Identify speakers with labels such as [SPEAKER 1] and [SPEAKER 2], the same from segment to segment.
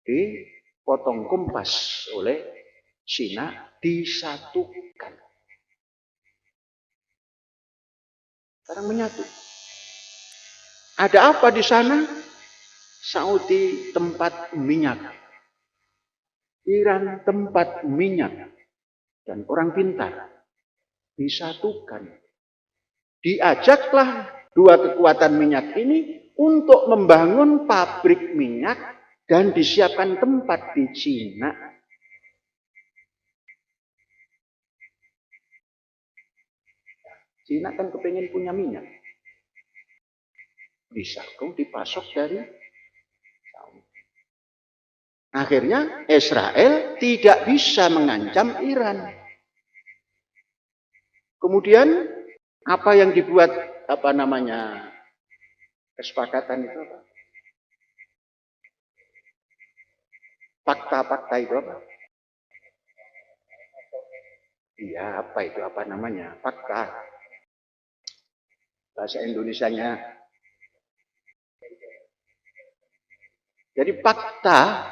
[SPEAKER 1] dipotong kompas oleh Cina, disatukan. Sekarang menyatu. Ada apa di sana? Saudi tempat minyak, Iran tempat minyak, dan orang pintar disatukan. Diajaklah dua kekuatan minyak ini untuk membangun pabrik minyak dan disiapkan tempat di Cina. Cina kan kepengen punya minyak. Bisa kok dipasok dari Saudi. Akhirnya Israel tidak bisa mengancam Iran. Kemudian apa yang dibuat kesepakatan itu apa? Fakta-fakta itu apa? Iya, apa itu? Apa namanya? Fakta. Bahasa Indonesianya. Jadi fakta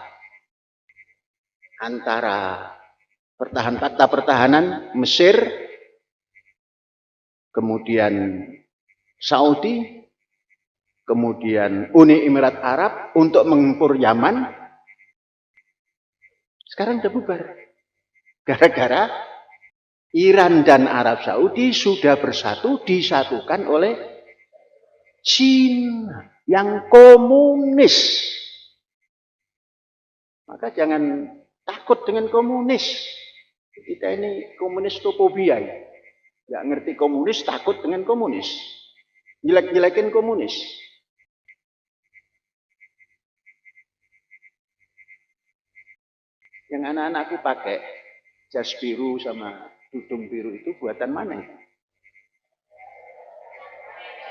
[SPEAKER 1] antara fakta pertahanan Mesir, kemudian Saudi, kemudian Uni Emirat Arab untuk mengempur Yaman, sekarang sudah bubar. Gara-gara Iran dan Arab Saudi sudah bersatu, disatukan oleh Cina yang komunis. Maka jangan takut dengan komunis. Kita ini komunistofobia. Nggak ngerti komunis, takut dengan komunis. Jelek-jelekin komunis. Yang anak-anakku pakai jas biru sama tudung biru itu buatan mana itu?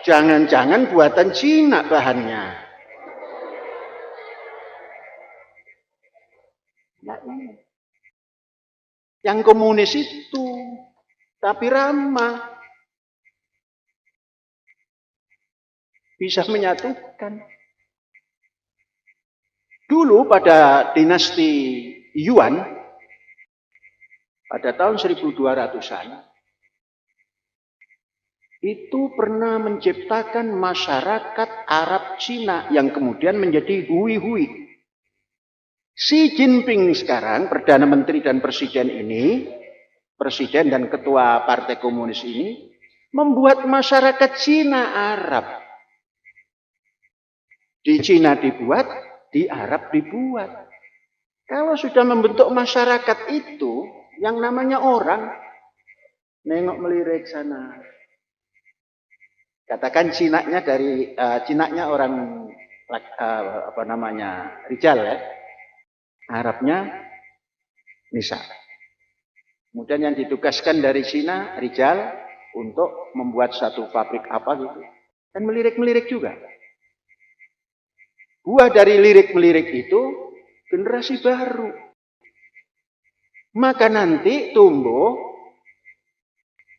[SPEAKER 1] Jangan-jangan buatan Cina bahannya. Yang komunis itu, tapi ramah, bisa menyatukan. Dulu pada dinasti Yuan, pada tahun 1200-an, itu pernah menciptakan masyarakat Arab Cina yang kemudian menjadi hui-hui. Xi Jinping sekarang, Perdana Menteri dan Presiden ini, Presiden dan Ketua Partai Komunis ini, membuat masyarakat Cina Arab. Di Cina dibuat, di Arab dibuat. Kalau sudah membentuk masyarakat itu, yang namanya orang, nengok melirik sana. Katakan Cinanya dari Cinanya orang Rijal ya. Arabnya Nisa. Kemudian yang ditugaskan dari Cina, Rijal, untuk membuat satu pabrik apa gitu. Dan melirik-melirik juga. Buah dari lirik-melirik itu, generasi baru. Maka nanti tumbuh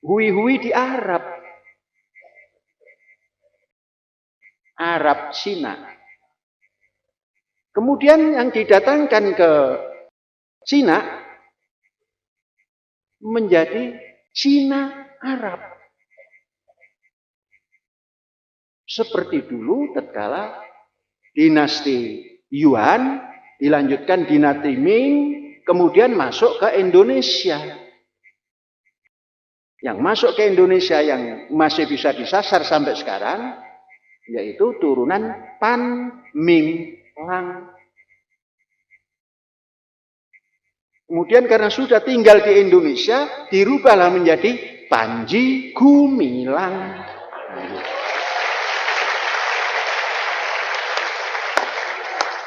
[SPEAKER 1] hui-hui di Arab. Arab Cina. Kemudian yang didatangkan ke Cina menjadi Cina Arab. Seperti dulu tatkala dinasti Yuan dilanjutkan dinasti Ming, kemudian masuk ke Indonesia. Yang masuk ke Indonesia yang masih bisa disasar sampai sekarang yaitu turunan Pan Ming Lang. Kemudian karena sudah tinggal di Indonesia, dirubahlah menjadi Panji Gumilang.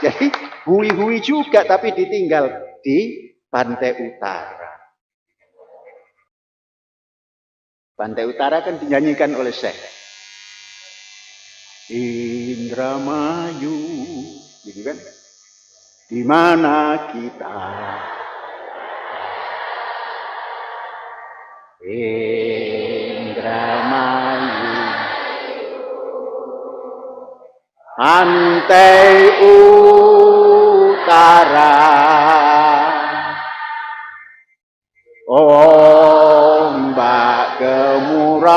[SPEAKER 1] Jadi hui-hui juga tapi ditinggal di pantai utara. Pantai utara kan dinyanyikan oleh Syekh. Indramayu, gitu kan? Di mana kita? Indramayu, pantai utara. utara. Ombak gemuruh,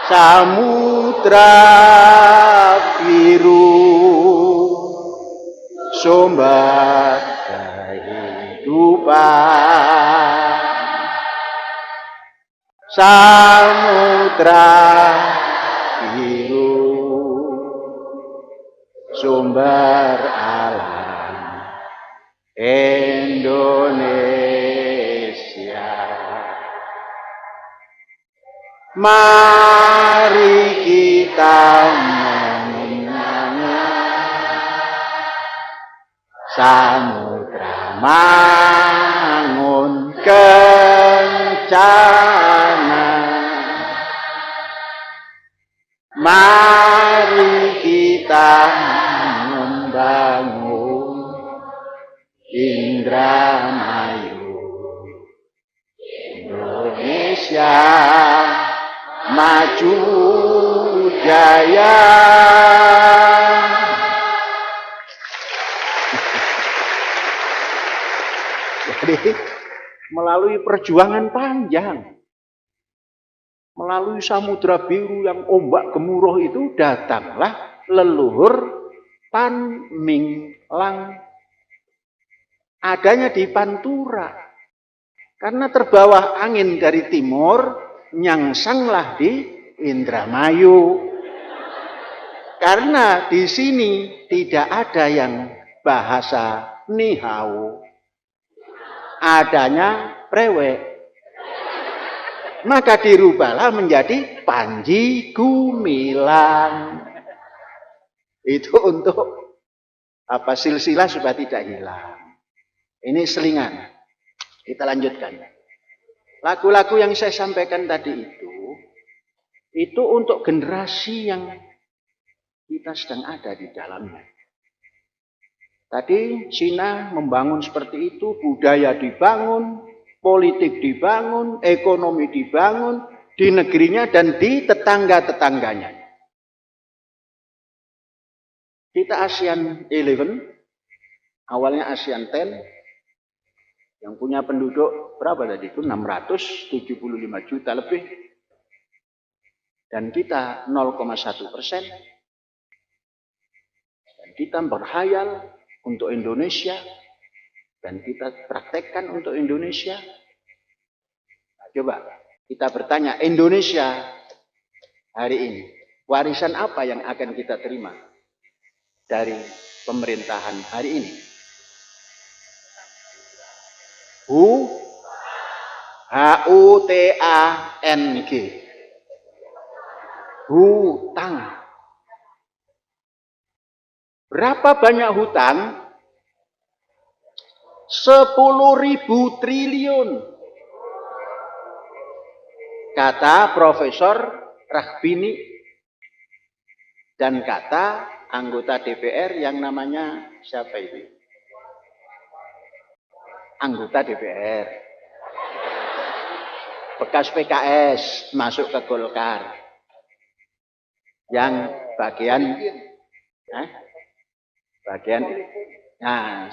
[SPEAKER 1] samudra biru, sumber kehidupan. Samudra biru, sumber alam Indonesia. Mari kita menyanyi samudra mangun kencana. Mari kita membangun Indramayu, Indonesia maju jaya. Jadi melalui perjuangan panjang, melalui samudra biru yang ombak gemuruh itu, datanglah leluhur Pan Ming Lang. Adanya di Pantura. Karena terbawa angin dari timur, nyangsanglah di Indramayu. Karena di sini tidak ada yang bahasa nihau, adanya prewek. Maka dirubahlah menjadi Panji Gumilang. Itu untuk apa, silsilah supaya tidak hilang. Ini selingan. Kita lanjutkan. Lagu-lagu yang saya sampaikan tadi itu untuk generasi yang kita sedang ada di dalamnya. Tadi Cina membangun seperti itu, budaya dibangun, politik dibangun, ekonomi dibangun di negerinya dan di tetangga-tetangganya. Kita ASEAN 11, awalnya ASEAN 10, yang punya penduduk berapa tadi itu? 675 juta lebih. Dan kita 0,1%. Dan kita berhayal untuk Indonesia. Dan kita praktekkan untuk Indonesia. Nah, coba kita bertanya, Indonesia hari ini, warisan apa yang akan kita terima dari pemerintahan hari ini? H-U-T-A-N-G. Hutang. Berapa banyak hutang? 10.000 triliun. Kata Profesor Rahbini dan kata anggota DPR yang namanya siapa itu? Anggota DPR. Bekas PKS masuk ke Golkar. Yang bagian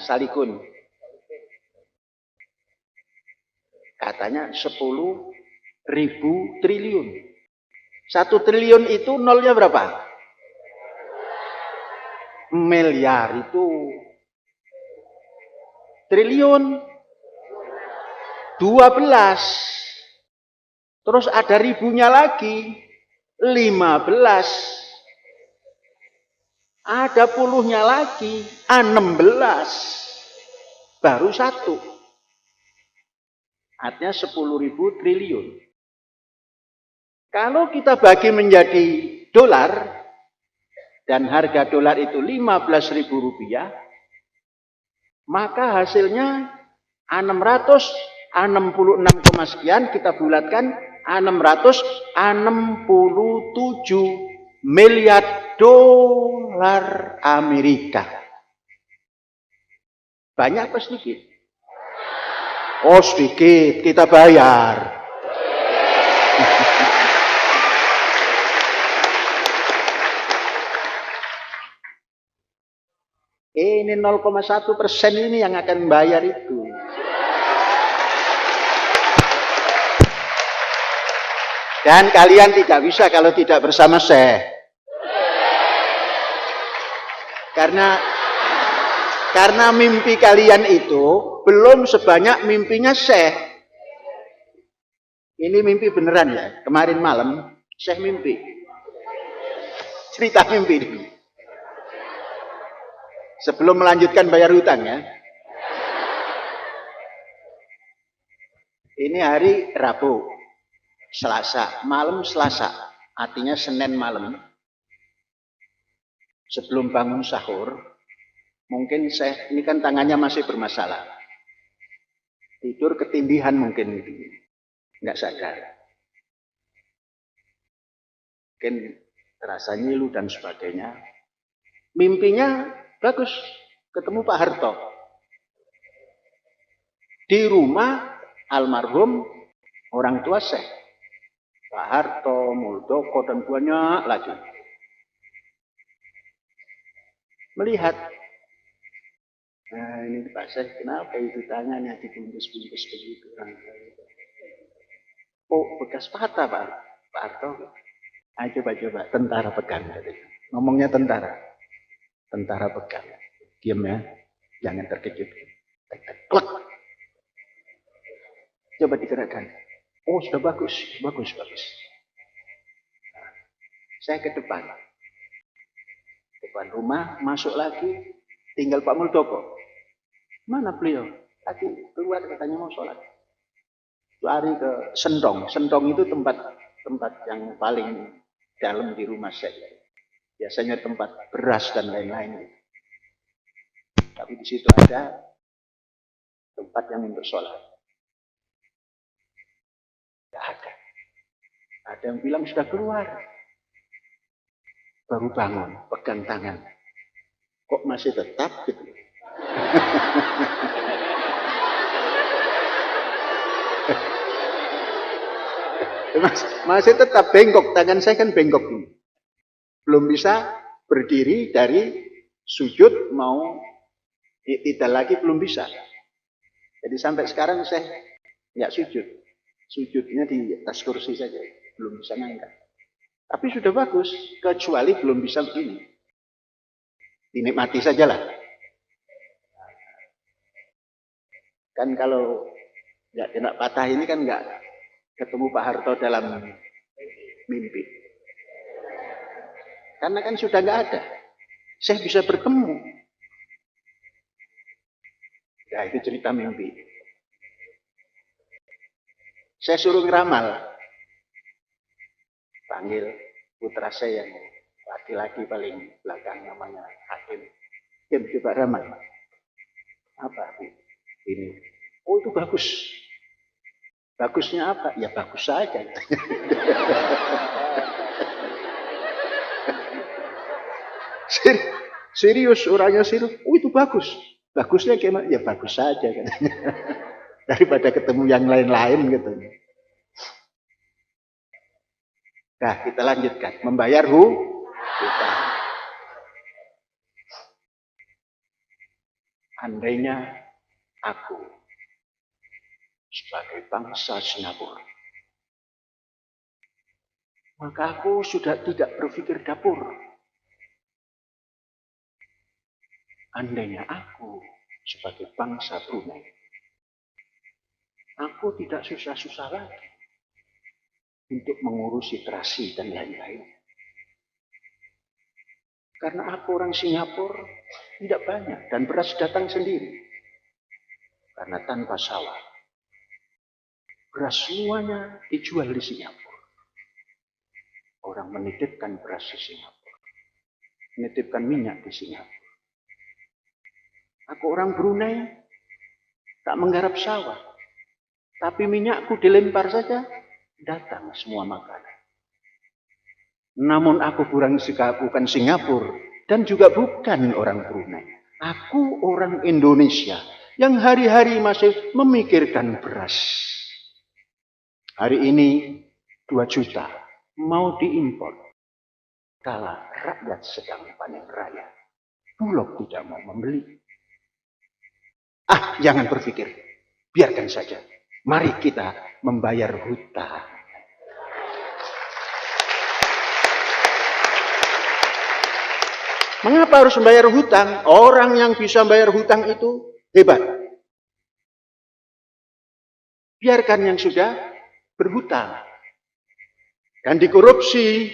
[SPEAKER 1] Salikun. Katanya 10.000 triliun. 1 triliun itu nolnya berapa? Miliar itu. Triliun 12. Terus ada ribunya lagi 15. Ada puluhnya lagi 16. Baru 1. Artinya 10.000 triliun. Kalau kita bagi menjadi dolar dan harga dolar itu 15.000 rupiah, maka hasilnya 666, sekian, kita bulatkan 667 miliar dolar Amerika. Banyak apa sedikit? Oh sedikit, kita bayar. Ini 0,1% ini yang akan bayar itu. Dan kalian tidak bisa kalau tidak bersama Syekh. Karena mimpi kalian itu belum sebanyak mimpinya Syekh. Ini mimpi beneran ya. Kemarin malam Syekh mimpi. Cerita mimpi ini. Sebelum melanjutkan bayar hutang ya. Ini hari Rabu. Selasa, malam Selasa, artinya Senin malam, sebelum bangun sahur, mungkin saya, ini kan tangannya masih bermasalah, tidur ketindihan mungkin, nggak sadar, mungkin terasa nyilu dan sebagainya. Mimpinya bagus, ketemu Pak Harto di rumah almarhum orang tua Syekh. Pak Harto, Muldoko, dan banyak lagi. Melihat, nah ini Pak Syekh, kenapa itu tangannya dibungkus-bungkus begitu? Oh, bekas patah Pak Harto. Ayo coba-coba, tentara pegang. Ngomongnya tentara pegang. Diam ya, jangan terkejut. Klek. Coba digerakkan. Oh, sudah bagus. Saya ke depan rumah, masuk lagi, tinggal Pak Muldoko. Mana beliau? Tadi keluar katanya mau sholat. Lari ke Sentong. Sentong itu tempat yang paling dalam di rumah saya. Biasanya tempat beras dan lain-lain. Tapi di situ ada tempat yang untuk sholat. Tidak ada. Ada yang bilang sudah keluar. Baru bangun, pegang tangan. Kok masih tetap gitu? Masih tetap bengkok, tangan saya kan bengkok ini. Belum bisa berdiri dari sujud, mau tidak lagi belum bisa. Jadi sampai sekarang saya nggak sujud. Sujudnya di atas kursi saja, belum bisa ngangkat. Tapi sudah bagus, kecuali belum bisa begini. Dinikmati sajalah. Kan kalau nggak kena patah ini kan nggak ketemu Pak Harto dalam mimpi. Karena kan sudah nggak ada. Saya bisa bertemu. Ya itu cerita mimpi. Saya suruh ngeramal. Panggil putra saya yang laki-laki paling belakang namanya Hakim. Hakim coba ramal. Apa ini? Oh itu bagus. Bagusnya apa? Ya bagus saja. Serius orangnya serius. Oh itu bagus. Bagusnya gimana? Ya bagus saja. Daripada ketemu yang lain-lain gitu. Nah, kita lanjutkan. Membayar hutang. Andainya aku sebagai bangsa Singapura, maka aku sudah tidak berpikir dapur. Andainya aku sebagai bangsa Brunei, aku tidak susah-susah lagi untuk mengurusi terasi dan lain-lain. Karena aku orang Singapura tidak banyak dan beras datang sendiri. Karena tanpa sawah, beras semuanya dijual di Singapura. Orang menitipkan beras di Singapura, menitipkan minyak di Singapura. Aku orang Brunei tak menggarap sawah, tapi minyakku dilempar saja, datang semua makanan. Namun aku bukan Singapura dan juga bukan orang Brunei. Aku orang Indonesia yang hari-hari masih memikirkan beras. Hari ini 2 juta mau diimpor. Kala rakyat sedang panen raya. Bulog tidak mau membeli. Jangan berpikir. Biarkan saja. Mari kita membayar hutang. Mengapa harus membayar hutang? Orang yang bisa membayar hutang itu hebat. Biarkan yang sudah berhutang dan dikorupsi,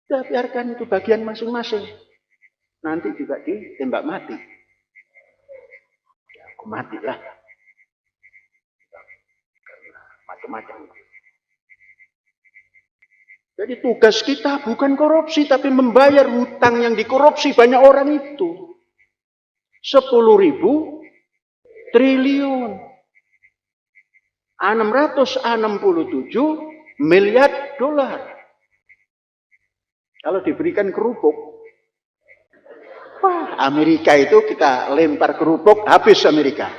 [SPEAKER 1] ya biarkan itu bagian masing-masing. Nanti juga ditembak mati. Ya, aku matilah. Karena macam-macam. Jadi tugas kita bukan korupsi, tapi membayar hutang yang dikorupsi banyak orang itu. 10.000 triliun. 667 miliar dolar. Kalau diberikan kerupuk, wah, Amerika itu kita lempar kerupuk, habis Amerika.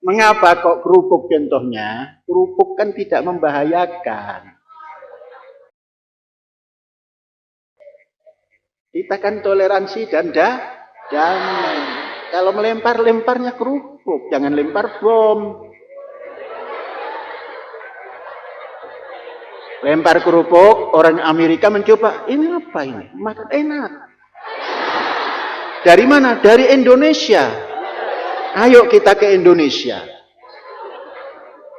[SPEAKER 1] Mengapa kok kerupuk contohnya? Kerupuk kan tidak membahayakan. Kita kan toleransi dan damai. Kalau melempar-lemparnya kerupuk, jangan lempar bom. Lempar kerupuk, orang Amerika mencoba, ini apa ini? Makan enak. Dari mana? Dari Indonesia. Ayo kita ke Indonesia.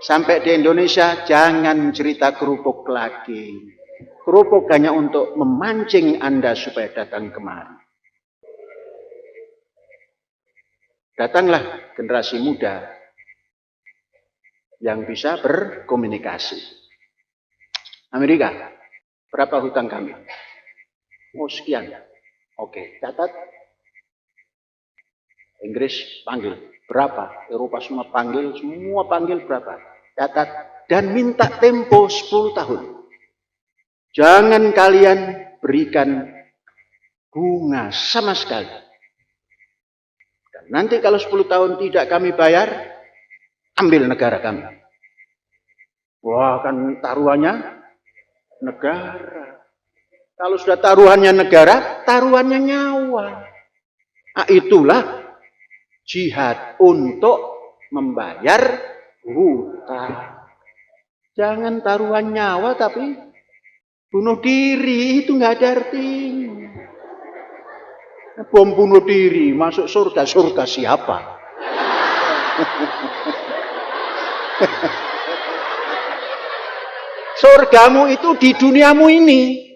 [SPEAKER 1] Sampai di Indonesia, jangan cerita kerupuk lagi. Kerupuk hanya untuk memancing Anda supaya datang kemari. Datanglah generasi muda yang bisa berkomunikasi. Amerika, berapa hutang kami? Oh, sekian. Oke, catat. Inggris panggil berapa? Eropa semua panggil berapa? Catat dan minta tempo 10 tahun. Jangan kalian berikan bunga sama sekali. Dan nanti kalau 10 tahun tidak kami bayar, ambil negara kami. Wah, kan taruhannya negara. Kalau sudah taruhannya negara, taruhannya nyawa. Itulah jihad untuk membayar hutang. Jangan taruhan nyawa tapi bunuh diri, itu nggak ada artinya. Bom bunuh diri, masuk surga siapa? Surgamu itu di duniamu ini.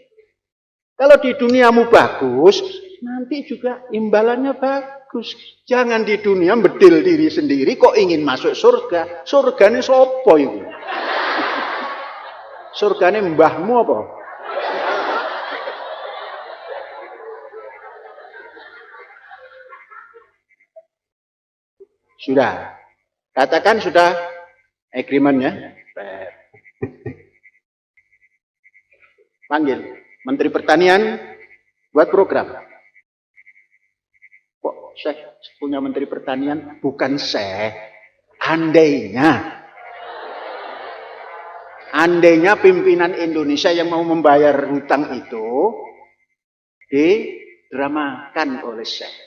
[SPEAKER 1] Kalau di duniamu bagus, nanti juga imbalannya bagus. Jangan di dunia bedil diri sendiri kok ingin masuk surga. Surgane sopo itu? Surgane mbahmu apa? Sudah. Katakan sudah agreement-nya. Panggil Menteri Pertanian buat program. Kok saya punya Menteri Pertanian? Bukan saya. Andainya pimpinan Indonesia yang mau membayar hutang itu didramakan oleh saya.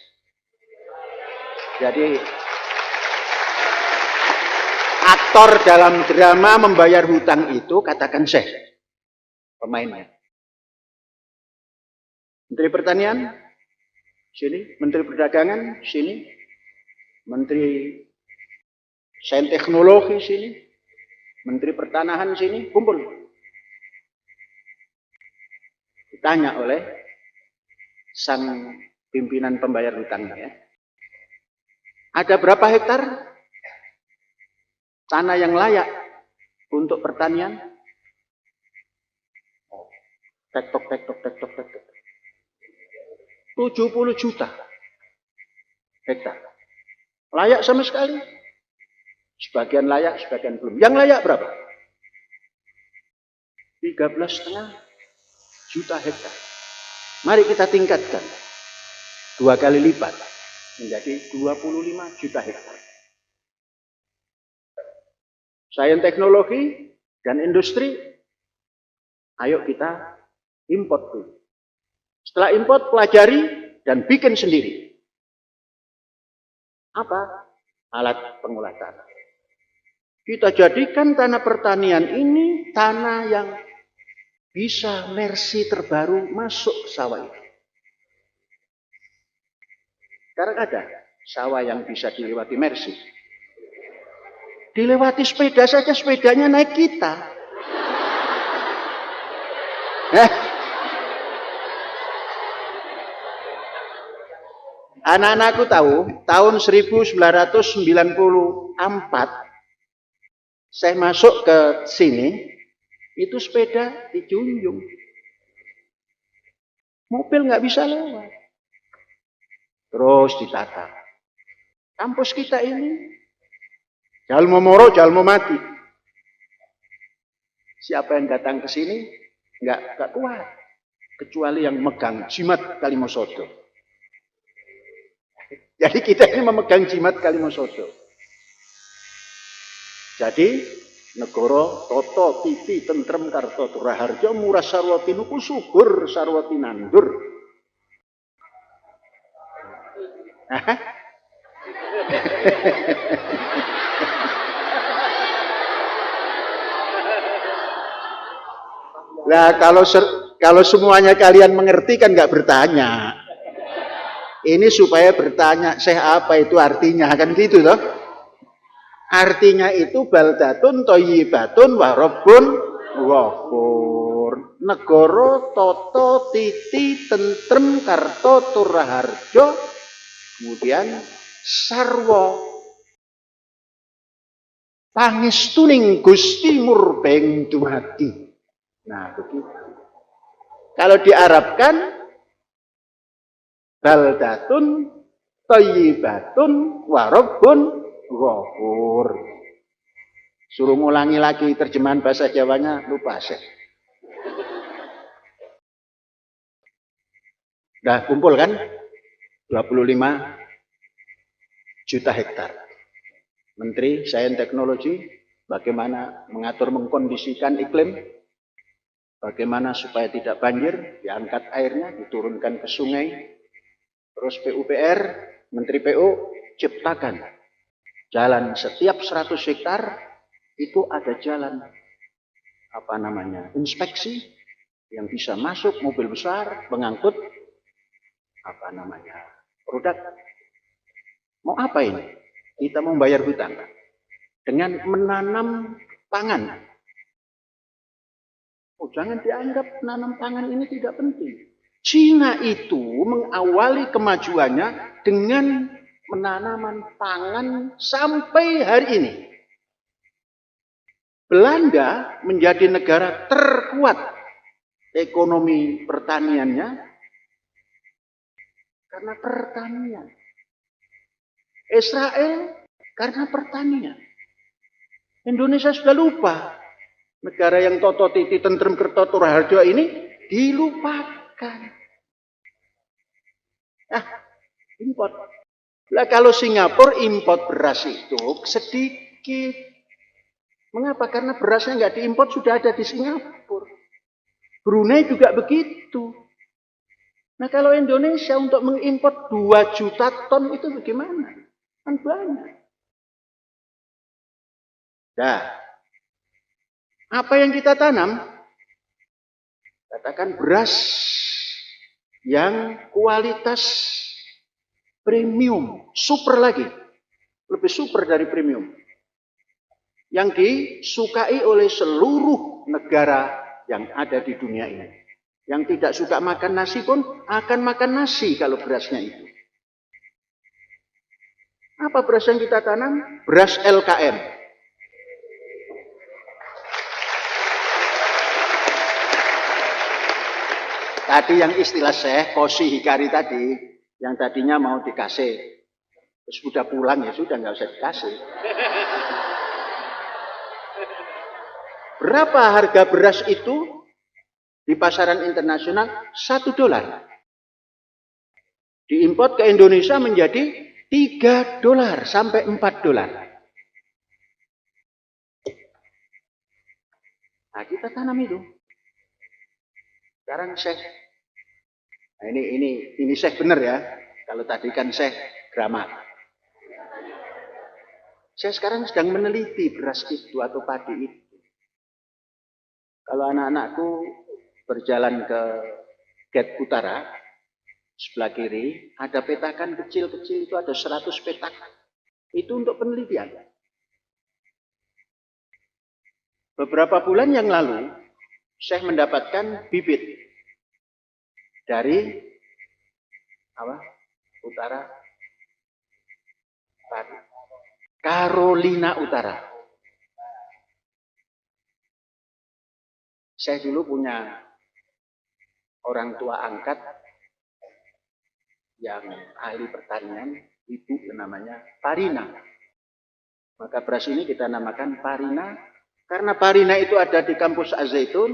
[SPEAKER 1] Jadi aktor dalam drama membayar hutang itu katakan saya pemainnya. Menteri Pertanian sini, Menteri Perdagangan sini, Menteri Sains Teknologi sini, Menteri Pertanahan sini, kumpul. Ditanya oleh sang pimpinan pembayar hutangnya. Ada berapa hektar tanah yang layak untuk pertanian? Tek-tok. 70 juta hektar. Layak sama sekali? Sebagian layak, sebagian belum. Yang layak berapa? 13,5 juta hektar. Mari kita tingkatkan 2 kali lipat menjadi 25 juta hektar. Sains teknologi dan industri, ayo kita import dulu. Setelah import, pelajari dan bikin sendiri. Apa? Alat pengolah tanah. Kita jadikan tanah pertanian ini tanah yang bisa mercy terbaru masuk ke sawah itu. Sekarang ada sawah yang bisa dilewati mercy. Dilewati sepeda saja, sepedanya naik kita. Anak-anakku tahu, tahun 1994, saya masuk ke sini, itu sepeda dijunjung. Mobil nggak bisa lewat. Terus ditata. Kampus kita ini, jalmo moro, jalmo mati. Siapa yang datang ke sini, nggak kuat. Kecuali yang megang jimat Kalimosodo. Jadi kita ini memegang jimat Kalimosodo. Jadi negara tata titi tentrem karta raharja murah sarwati nuku subur sarwati nandur. Nah, kalau semuanya kalian mengerti kan nggak bertanya. Ini supaya bertanya, saya apa itu artinya, kan gitu toh? Artinya itu baldatun thayyibatun wa rabbun ghafur. Negara tata titi tentrem karta turaharja, kemudian sarwa pangestuning Gusti murbeng dumadi. Nah, begitu. Kalau diarabkan baldatun thayyibatun wa rabbun ghafur. Suruh ngulangi lagi terjemahan bahasa Jawanya, lupa saya. Udah kumpul kan? 25 juta hektar. Menteri Sains Teknologi, bagaimana mengatur mengkondisikan iklim, bagaimana supaya tidak banjir, diangkat airnya, diturunkan ke sungai. Terus PUPR, Menteri PU, ciptakan jalan setiap 100 hektar, itu ada jalan, inspeksi, yang bisa masuk mobil besar, mengangkut, produk. Mau apa ini? Kita mau bayar hutang. Dengan menanam pangan. Oh, jangan dianggap menanam pangan ini tidak penting. Cina itu mengawali kemajuannya dengan menanaman pangan sampai hari ini. Belanda menjadi negara terkuat ekonomi pertaniannya karena pertanian. Israel karena pertanian. Indonesia sudah lupa. Negara yang toto titi tentrem kerto turaharja ini dilupakan. Import. Lah kalau Singapura import beras itu sedikit. Mengapa? Karena berasnya nggak diimport, sudah ada di Singapura. Brunei juga begitu. Nah kalau Indonesia untuk mengimport 2 juta ton itu bagaimana? Kan banyak. Nah, apa yang kita tanam? Katakan beras yang kualitas premium, super lagi, lebih super dari premium, yang disukai oleh seluruh negara yang ada di dunia ini. Yang tidak suka makan nasi pun akan makan nasi kalau berasnya itu. Apa beras yang kita tanam? Beras LKM. Tadi yang istilah Syekh Kosi Hikari tadi, yang tadinya mau dikasih Sudah pulang ya sudah, nggak usah dikasih. Berapa harga beras itu di pasaran internasional? $1. Diimpor ke Indonesia menjadi $3 sampai $4. Nah, kita tanam itu. Sekarang Syekh, nah ini Syekh benar ya. Kalau tadi kan Syekh gramat. Saya sekarang sedang meneliti beras itu atau padi itu. Kalau anak-anakku berjalan ke gate utara, sebelah kiri, ada petakan kecil-kecil itu ada 100 petak. Itu untuk penelitian. Beberapa bulan yang lalu, saya mendapatkan bibit dari utara, Carolina Utara. Saya dulu punya orang tua angkat yang ahli pertanian, ibu namanya Parina. Maka beras ini kita namakan Parina, karena Parina itu ada di kampus Az-Zaitun,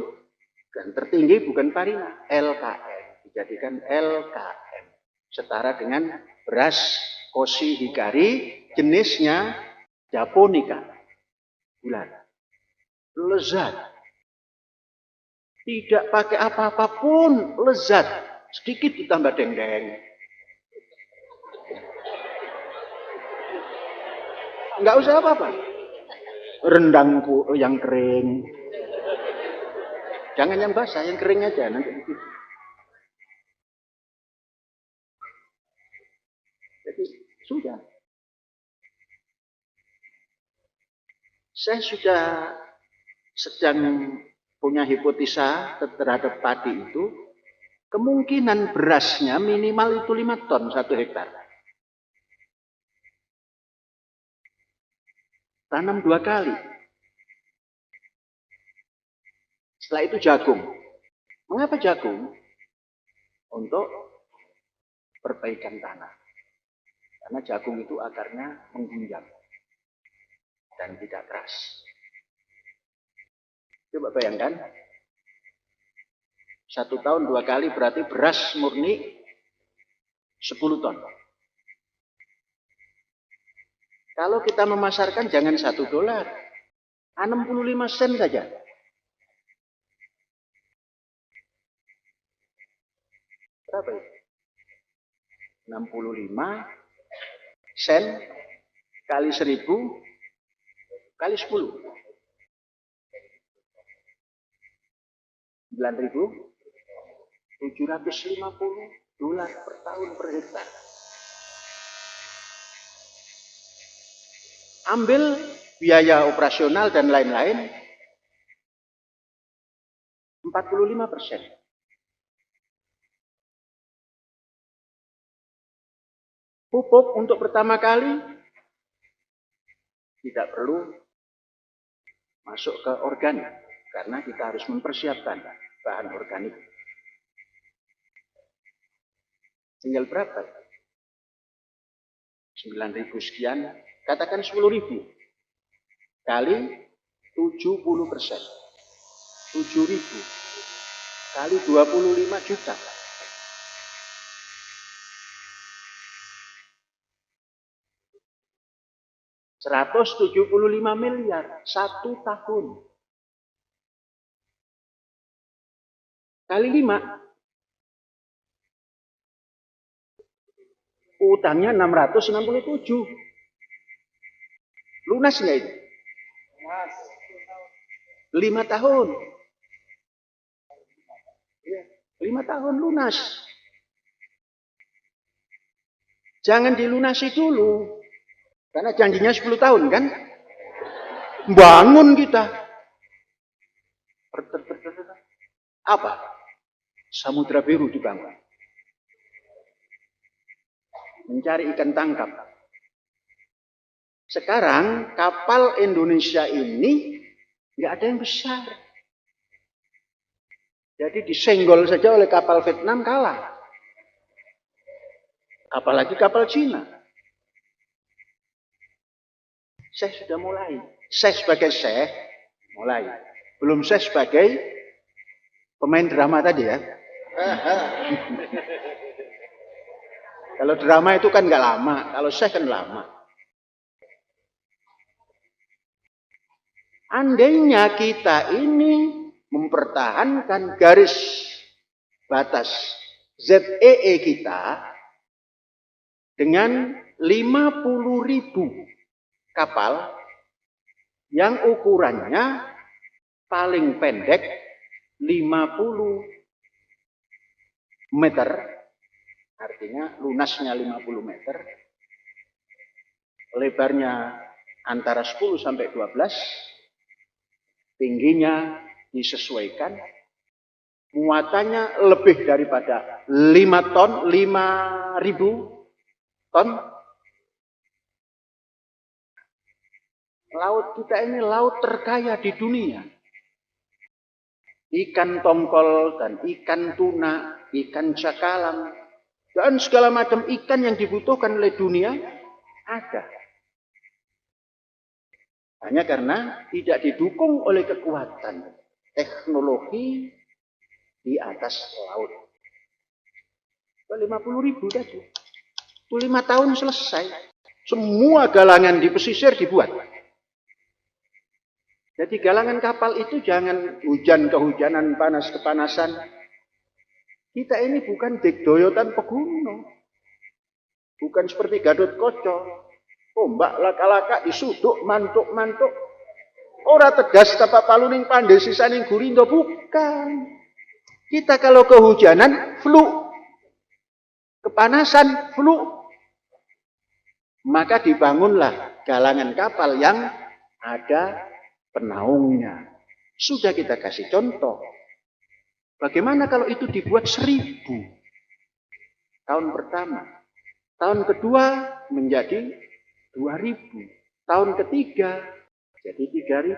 [SPEAKER 1] dan tertinggi bukan Parina, LKM. Dijadikan LKM. Setara dengan beras Koshi Hikari, jenisnya Japonica. Bulan. Lezat. Tidak pakai apa-apa pun lezat. Sedikit ditambah deng-deng. Enggak usah apa-apa. Rendangku yang kering. Jangan yang basah, yang kering aja nanti. Jadi sudah. Saya sudah sedang punya hipotesa terhadap padi itu. Kemungkinan berasnya minimal itu 5 ton 1 hektar. Tanam 2 kali. Setelah itu jagung. Mengapa jagung? Untuk perbaikan tanah. Karena jagung itu akarnya menggunjang dan tidak keras. Coba bayangkan, 1 tahun 2 kali berarti beras murni 10 ton. Kalau kita memasarkan jangan $1, 65 sen saja. Berapa itu? 65 sen kali 1000 kali 10. $9.750 per tahun per hektar. Ambil biaya operasional dan lain-lain 45%. Pupuk untuk pertama kali tidak perlu masuk ke organik karena kita harus mempersiapkan bahan organik. Tinggal berapa? 9.000 sekian, katakan 10.000 kali 70%. 7.000 kali 25 juta. $175 miliar 1 tahun. Kali 5. Utangnya 667. Lunas nggak itu? 5 tahun. 5 tahun lunas. Jangan dilunasi dulu. Karena janjinya 10 tahun kan? Bangun kita. Apa? Samudra Biru dibangun. Mencari ikan tangkap. Sekarang kapal Indonesia ini nggak ada yang besar. Jadi disenggol saja oleh kapal Vietnam kalah. Apalagi kapal Cina. Syekh sudah mulai. Syekh sebagai Syekh mulai. Belum Syekh sebagai pemain drama tadi ya. Kalau drama itu kan nggak lama, kalau Syekh kan lama. Andainya kita ini mempertahankan garis batas ZEE kita dengan 50.000 kapal yang ukurannya paling pendek 50 meter, artinya lunasnya 50 meter, lebarnya antara 10 sampai 12, tingginya disesuaikan, muatannya lebih daripada 5 ton, 5.000 ton. Laut kita ini laut terkaya di dunia. Ikan tongkol dan ikan tuna, ikan cakalang, dan segala macam ikan yang dibutuhkan oleh dunia ada. Hanya karena tidak didukung oleh kekuatan teknologi di atas laut. 50.000 tadi. Itu 5 tahun selesai. Semua galangan di pesisir dibuat. Jadi galangan kapal itu jangan hujan kehujanan, panas kepanasan. Kita ini bukan Digdoyotan Peguno. Bukan seperti Gadot Koco. Ombak laka-laka disuduk mantuk-mantuk. Ora tegas tapak paluning pandai sisaning gurindo, bukan. Kita kalau kehujanan flu, kepanasan flu, maka dibangunlah galangan kapal yang ada penaungnya. Sudah kita kasih contoh. Bagaimana kalau itu dibuat 1.000 tahun pertama, tahun kedua menjadi 2.000, tahun ketiga jadi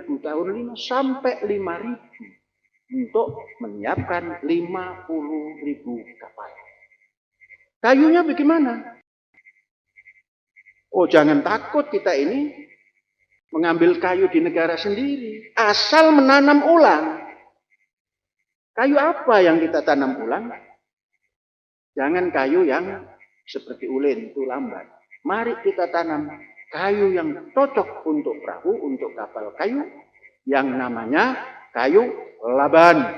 [SPEAKER 1] 3.000, tahun 5 sampai 5.000 untuk menyiapkan 50.000 kapal. Kayunya bagaimana? Oh, jangan takut kita ini mengambil kayu di negara sendiri, asal menanam ulang. Kayu apa yang kita tanam ulang? Jangan kayu yang seperti ulin itu lambat. Mari kita tanam kayu yang cocok untuk perahu, untuk kapal kayu, yang namanya kayu laban.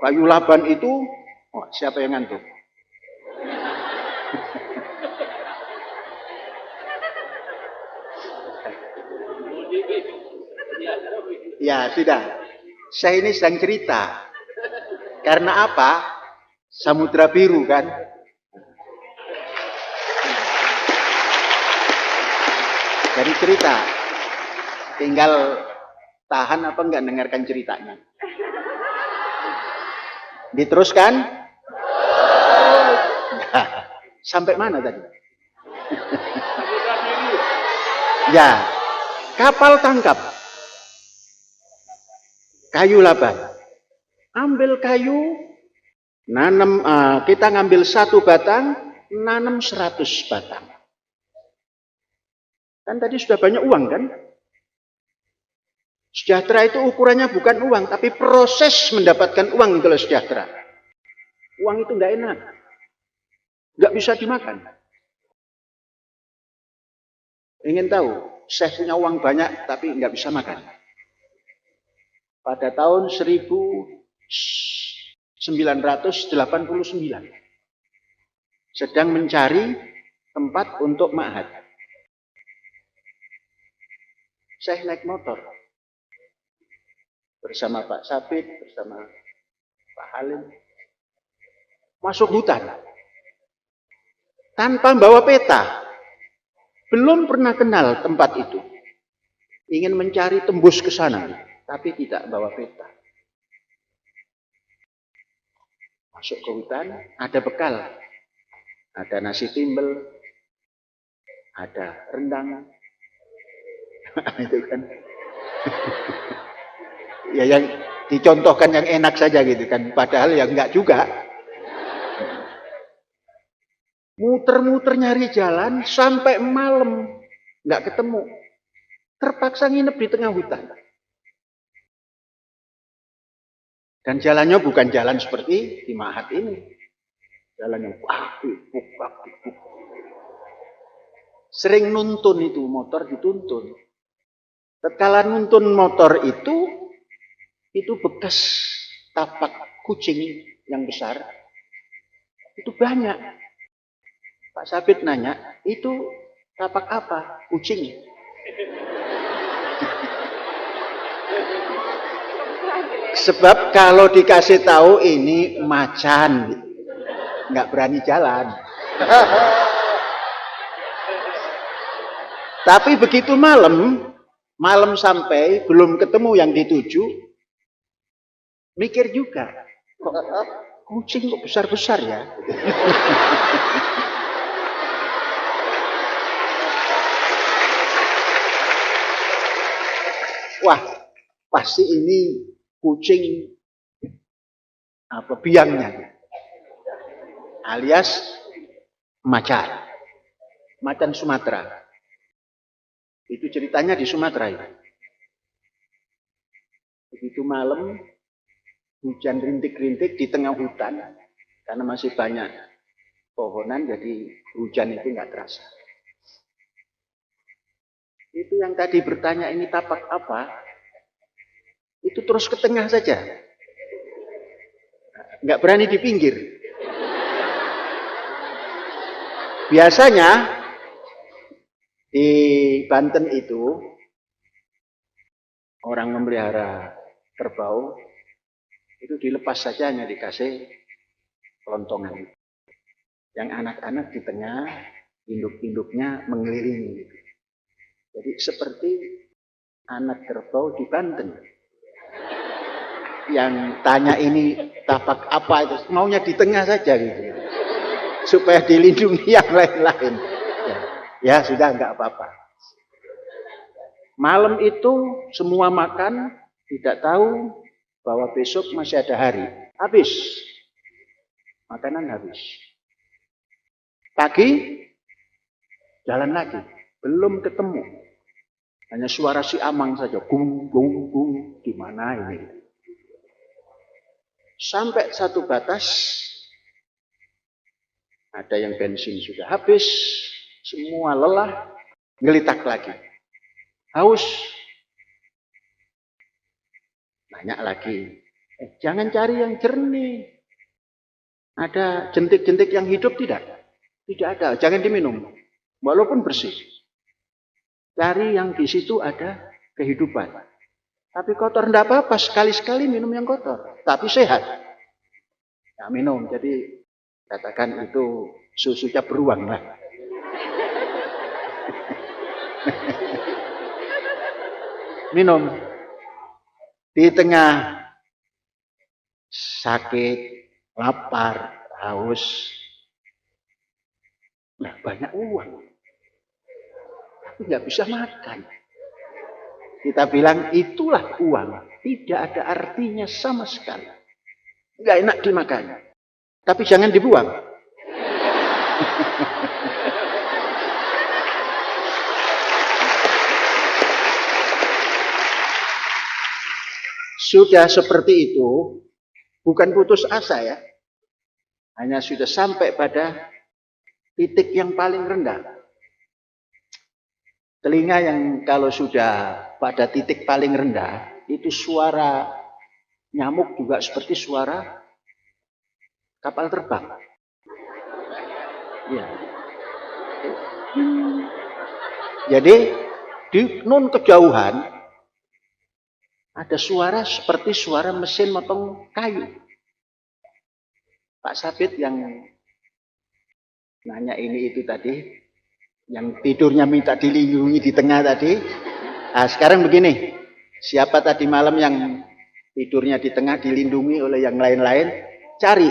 [SPEAKER 1] Kayu laban itu, oh, siapa yang ngantuk? Ya, sudah. Saya ini sedang cerita. Karena apa? Samudra biru kan? Jadi cerita. Tinggal tahan apa enggak dengarkan ceritanya. Diteruskan? Sampai mana tadi? Ya, kapal tangkap. Kayu laban. Ambil kayu, nanam, kita ngambil 1 batang, nanam 100 batang. Kan tadi sudah banyak uang kan? Sejahtera itu ukurannya bukan uang, tapi proses mendapatkan uang kalau sejahtera. Uang itu nggak enak. Nggak bisa dimakan. Ingin tahu, Syekh punya uang banyak tapi nggak bisa makan. Pada tahun 1989 sedang mencari tempat untuk ma'had. Syekh naik motor bersama Pak Sabit, bersama Pak Halim, masuk hutan tanpa bawa peta. Belum pernah kenal tempat itu. Ingin mencari tembus ke sana, tapi tidak bawa peta. Masuk ke hutan, ada bekal. Ada nasi timbel, ada rendang. Itu kan. Ya yang dicontohkan yang enak saja gitu kan. Padahal ya enggak juga. Muter-muter nyari jalan sampai malam, nggak ketemu. Terpaksa nginep di tengah hutan. Dan jalannya bukan jalan seperti di Mahat ini. Jalan yang aktif. Sering nuntun itu, motor dituntun. Tatkala nuntun motor itu bekas tapak kucing yang besar. Itu banyak. Pak Sabit nanya, itu tapak apa? Kucing. Sebab kalau dikasih tahu ini macan, nggak berani jalan. Tapi begitu malam sampai belum ketemu yang dituju, mikir juga, kok kucing kok besar-besar ya? Wah, pasti ini kucing biangnya, alias macan Sumatera. Itu ceritanya di Sumatera itu. Begitu malam, hujan rintik-rintik di tengah hutan, karena masih banyak pohonan, jadi hujan itu nggak terasa. Itu yang tadi bertanya ini tapak apa, itu terus ke tengah saja. Nggak berani di pinggir. Biasanya di Banten itu orang memelihara kerbau itu dilepas saja, hanya dikasih kelontongan. Yang anak-anak di tengah, induk-induknya mengelilingi. Jadi seperti anak kerbau di Banten. Yang tanya ini tapak apa itu, maunya di tengah saja gitu. Supaya dilindungi yang lain-lain. Ya sudah, nggak apa-apa. Malam itu semua makan, tidak tahu bahwa besok masih ada hari. Habis. Makanan habis. Pagi, jalan lagi. Belum ketemu. Hanya suara si Amang saja. Gung, gung, gung. Di mana ini? Sampai satu batas, ada yang bensin sudah habis. Semua lelah, ngelitak lagi. Haus. Nanya lagi. Jangan cari yang jernih. Ada jentik-jentik yang hidup tidak? Tidak ada. Jangan diminum. Walaupun bersih. Cari yang di situ ada kehidupan. Tapi kotor tidak apa-apa. Sekali-sekali minum yang kotor. Tapi sehat. Ya, minum. Jadi katakan itu susunya beruang lah. Minum. Di tengah sakit, lapar, haus. Nah, banyak uang. Tapi nggak bisa makan. Kita bilang itulah uang. Tidak ada artinya sama sekali. Nggak enak dimakan. Tapi jangan dibuang. Sudah seperti itu, bukan putus asa ya. Hanya sudah sampai pada titik yang paling rendah. Telinga yang kalau sudah pada titik paling rendah, itu suara nyamuk juga seperti suara kapal terbang. Ya. Jadi di nun kejauhan ada suara seperti suara mesin motong kayu. Pak Sabit yang nanya ini itu tadi, yang tidurnya minta dilindungi di tengah tadi. Nah, sekarang begini, siapa tadi malam yang tidurnya di tengah dilindungi oleh yang lain-lain? Cari.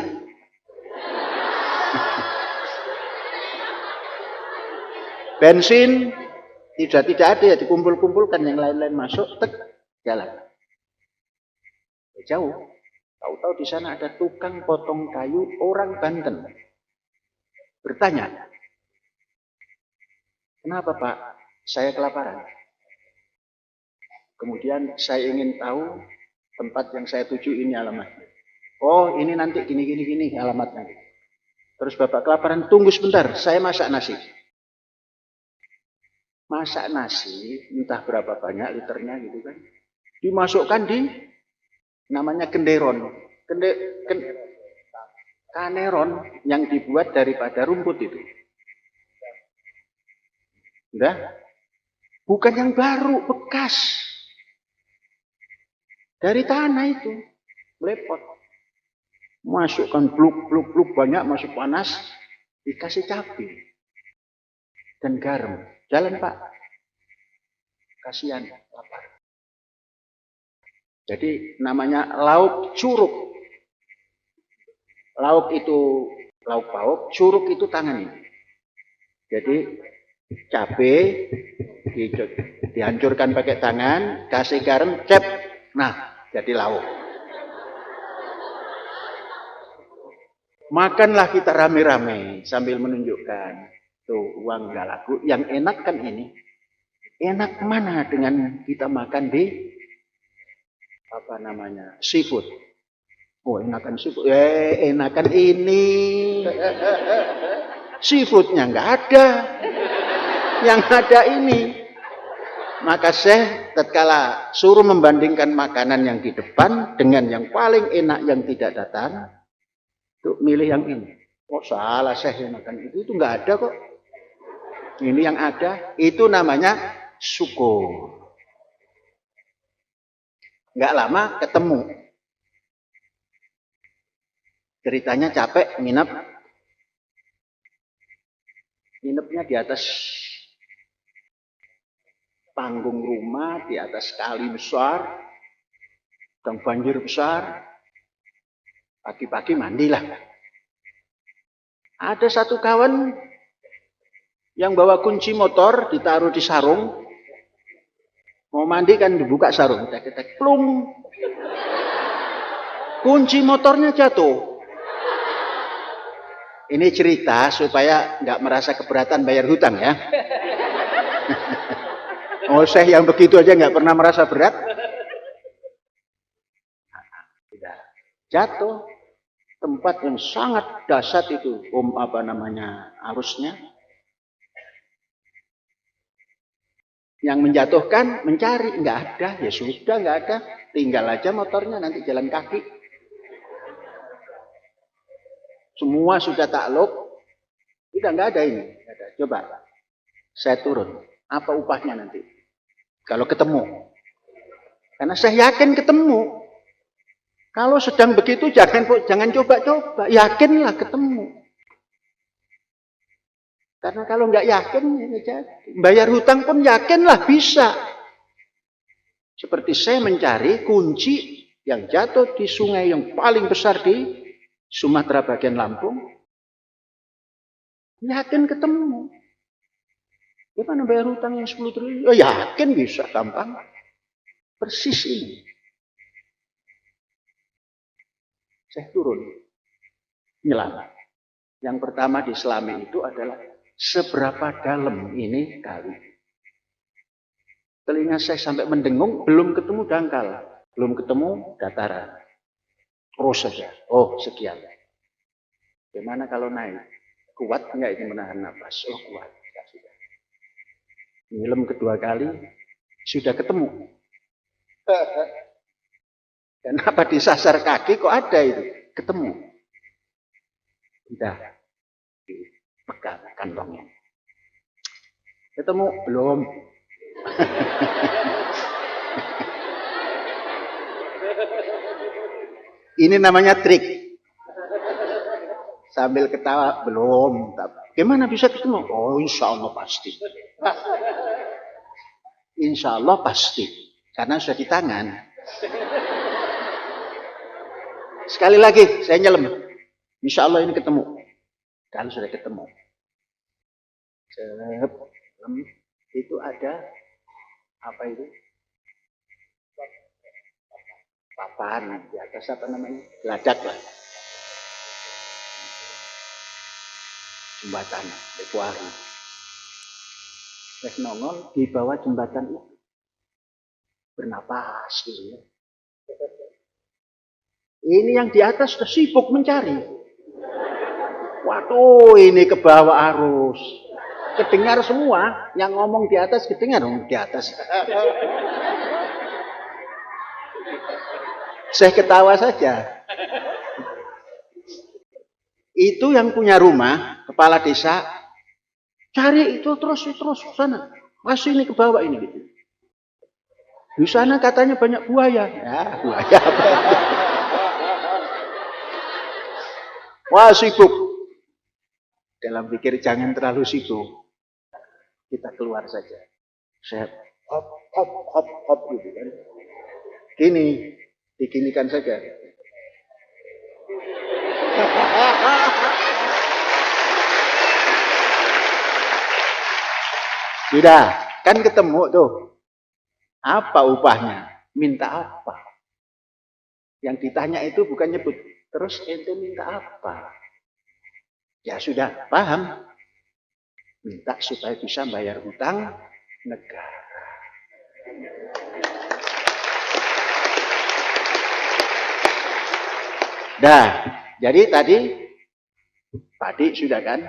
[SPEAKER 1] Bensin tidak ada ya, dikumpul-kumpulkan, yang lain-lain masuk, jalan. Jauh. Tahu-tahu di sana ada tukang potong kayu orang Banten. bertanya, kenapa Pak? Saya kelaparan. Kemudian saya ingin tahu tempat yang saya tuju ini alamatnya. Oh, ini nanti gini alamatnya. Terus Bapak kelaparan, tunggu sebentar, saya masak nasi. Masak nasi, entah berapa banyak liternya gitu kan. Dimasukkan di namanya genderon. Kaneron yang dibuat daripada rumput itu. Udah? Bukan yang baru, bekas. Dari tanah itu. Lepot. Masukkan bluk banyak, masuk panas. Dikasih cabai. Dan garam. Jalan Pak. Kasihan, lapar. Jadi namanya lauk curug. Lauk itu lauk pauk, curug itu tangan ini. Jadi cabai dihancurkan pakai tangan, kasih garam, cep. Nah, jadi lauk. Makanlah kita rame-rame sambil menunjukkan. Tuh, uang nggak laku. Yang enak kan ini. Enak mana dengan kita makan di apa namanya? Seafood. Oh, enakan seafood. Enakan ini. Seafoodnya nggak ada. Yang ada ini. Maka saya tatkala suruh membandingkan makanan yang di depan dengan yang paling enak yang tidak datang, tuh milih yang ini. Oh salah saya makan itu nggak ada kok. Ini yang ada, itu namanya syukur. Nggak lama ketemu. Ceritanya capek, nginep. Nginepnya di atas panggung rumah, di atas kali besar, dan banjir besar. Pagi-pagi mandilah. Ada satu kawan yang bawa kunci motor, ditaruh di sarung. Mau mandi kan dibuka sarung, tek-tek, plung. Kunci motornya jatuh. Ini cerita supaya nggak merasa keberatan bayar hutang ya. Oh, saya yang begitu aja nggak pernah merasa berat. Jatuh. Tempat yang sangat dahsyat itu, arusnya. Yang menjatuhkan, mencari, nggak ada, ya sudah nggak ada, tinggal aja motornya nanti jalan kaki. Semua sudah takluk, udah nggak ada ini. Nggak ada. Coba, saya turun, apa upahnya nanti? Kalau ketemu, karena saya yakin ketemu. Kalau sedang begitu jangan coba-coba, yakinlah ketemu. Karena kalau nggak yakin, ya bayar hutang pun yakinlah bisa. Seperti saya mencari kunci yang jatuh di sungai yang paling besar di Sumatera bagian Lampung, yakin ketemu. Gimana bayar hutang yang 10 triliun? Oh, yakin bisa, gampang. Persis ini. Saya turun, nyelam. Yang pertama diselami itu adalah seberapa dalam ini kali. Telinga saya sampai mendengung, belum ketemu dangkal, belum ketemu dataran. Terus saja, oh sekian. Gimana kalau naik? Kuat nggak ini menahan nafas? Oh kuat. Nyelam kedua kali, sudah ketemu. Kenapa disasar kaki kok ada itu? Ketemu. Udah dipegang kantongnya. Ketemu? Belum. Ini namanya trik. Sambil ketawa, belum. Gimana bisa ketemu? Oh insya Allah pasti. Insya Allah pasti. Karena sudah di tangan. Sekali lagi, saya nyelam. Insya Allah ini ketemu. Kalau sudah ketemu. Itu ada, apa itu? Papan. Di atas apa namanya? Geladak lah. jembatan Lekuari. Wes nongol di bawah jembatan itu. Bernapas gitu. Ini yang di atas sudah sibuk mencari. Waduh, ini ke bawah arus. Kedengar semua, yang ngomong di atas kedengar di atas. Saya ketawa saja. Itu yang punya rumah, kepala desa, cari itu terus sana. Masih ini ke bawah ini gitu. Di sana katanya banyak buaya. Ya, buaya apa? Wah, sibuk. Dalam pikir jangan terlalu sibuk. Kita keluar saja. Saya hop gitu kan. Gini, diginikan saja. Sudah, kan ketemu tuh. Apa upahnya? Minta apa? Yang ditanya itu bukan nyebut. Terus ente minta apa? Ya sudah, paham. Minta supaya bisa bayar hutang negara. Dah, jadi tadi padi sudah kan?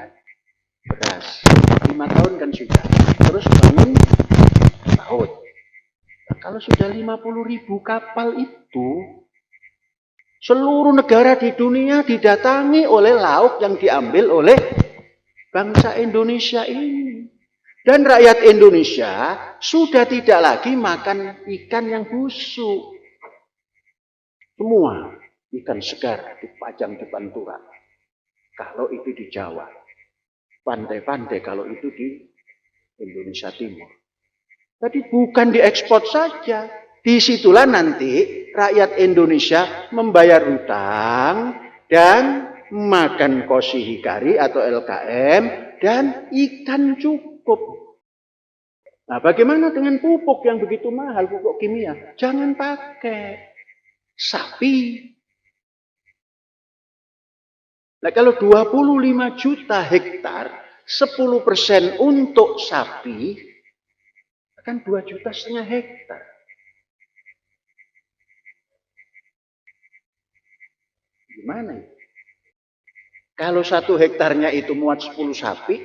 [SPEAKER 1] Beras. 5 tahun kan sudah. Terus bangun laut. Nah, kalau sudah 50.000 kapal itu, seluruh negara di dunia didatangi oleh lauk yang diambil oleh bangsa Indonesia ini. Dan rakyat Indonesia sudah tidak lagi makan ikan yang busuk. Semua ikan segar dipajang di Pantura. Kalau itu di Jawa. Pantai-pantai kalau itu di Indonesia Timur. Jadi bukan diekspor saja. Disitulah nanti rakyat Indonesia membayar hutang dan makan kosi hikari atau LKM dan ikan cukup. Nah, bagaimana dengan pupuk yang begitu mahal, pupuk kimia? Jangan pakai sapi. Nah, kalau 25 juta hektar, 10% untuk sapi, kan 2,5 juta hektar. Gimana? Kalau 1 hektarnya itu muat 10 sapi,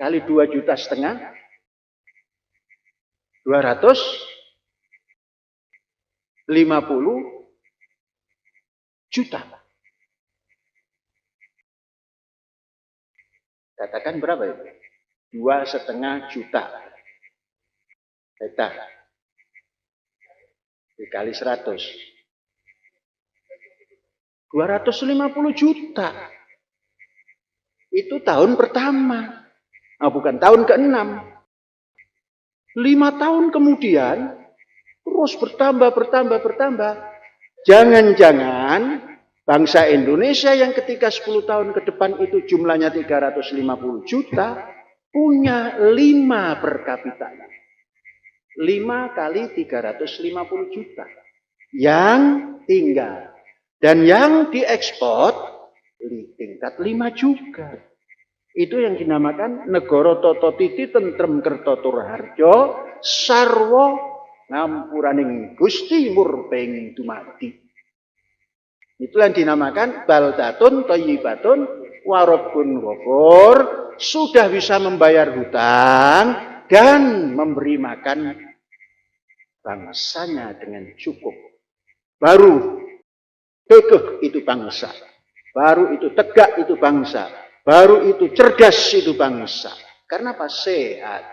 [SPEAKER 1] kali 2,5 juta, 250 juta. Katakan berapa itu? 2,5 juta hektar. Dikali 100. 250 juta. Itu tahun pertama. Nah, bukan tahun ke-6. 5 tahun kemudian, terus bertambah. Jangan-jangan bangsa Indonesia yang ketika 10 tahun ke depan itu jumlahnya 350 juta, punya 5 per kapita. 5 kali 350 juta. Yang tinggal. Dan yang diekspor di tingkat 5 juga. Itu yang dinamakan negara tata titi tentrem kertotur harjo sarwa ngampuraning Gusti murbeng dumadi. Itu yang dinamakan baldatun thayyibatun warabbun ghafur, sudah bisa membayar hutang dan memberi makan bangsanya dengan cukup. Baru kekeh itu bangsa. Baru itu tegak itu bangsa. Baru itu cerdas itu bangsa. Karena apa? Sehat.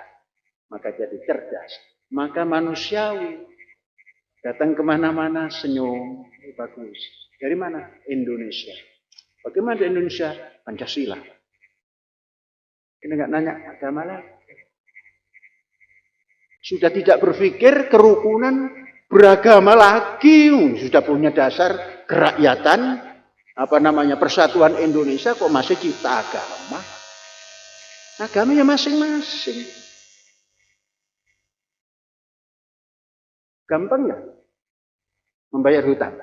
[SPEAKER 1] Maka jadi cerdas. Maka manusiawi. Datang kemana-mana senyum. Bagus. Dari mana? Indonesia. Bagaimana di Indonesia? Pancasila. Ini enggak nanya agama lagi. Sudah tidak berpikir kerukunan beragama lagi. Sudah punya dasar kerakyatan, persatuan Indonesia, kok masih cipta agama. Agamanya masing-masing. Gampang nggak membayar hutang?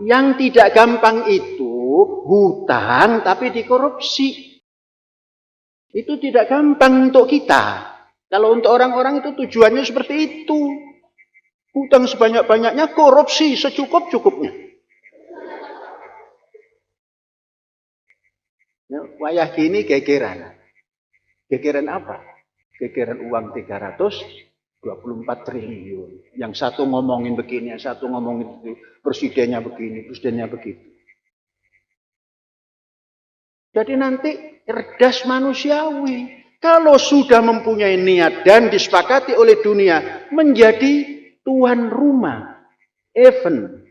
[SPEAKER 1] Yang tidak gampang itu hutang tapi dikorupsi. Itu tidak gampang untuk kita. Kalau untuk orang-orang itu tujuannya seperti itu. Hutang sebanyak-banyaknya, korupsi secukup-cukupnya. Ya, wayah gini gegeran. Gegeran apa? Gegeran uang 324 triliun. Yang satu ngomongin begini, yang satu ngomongin begitu. Presidennya begini, presidennya begitu. Jadi nanti cerdas manusiawi. Kalau sudah mempunyai niat dan disepakati oleh dunia menjadi tuan rumah event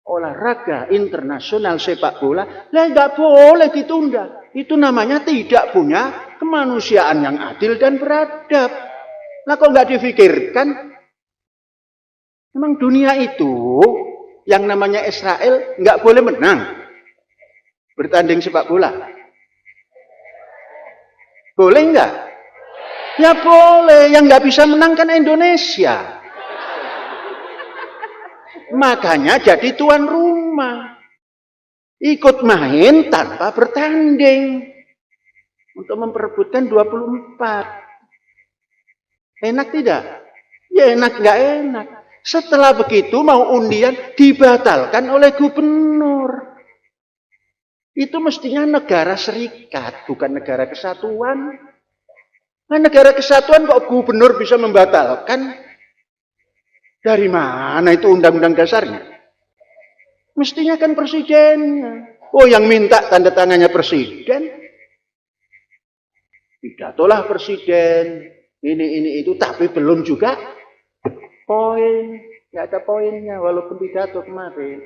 [SPEAKER 1] olahraga internasional sepak bola, lah nggak boleh ditunda. Itu namanya tidak punya kemanusiaan yang adil dan beradab. Nah, kok nggak difikirkan? Memang dunia itu yang namanya Israel nggak boleh menang bertanding sepak bola. Boleh nggak? Ya boleh. Yang nggak bisa menang kan Indonesia. Makanya jadi tuan rumah. Ikut main tanpa bertanding. Untuk memperebutkan 24. Enak tidak? Ya enak nggak enak. Setelah begitu mau undian dibatalkan oleh gubernur. Itu mestinya negara serikat, bukan negara kesatuan. Nah, negara kesatuan kok gubernur bisa membatalkan? Dari mana itu undang-undang dasarnya? Mestinya kan presidennya. Oh, yang minta tanda tangannya presiden. Pidatolah presiden. Ini itu, tapi belum juga poin. Nggak ada poinnya, walaupun pidato kemarin.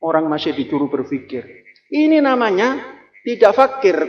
[SPEAKER 1] Orang masih disuruh berpikir. Ini namanya tidak fakir.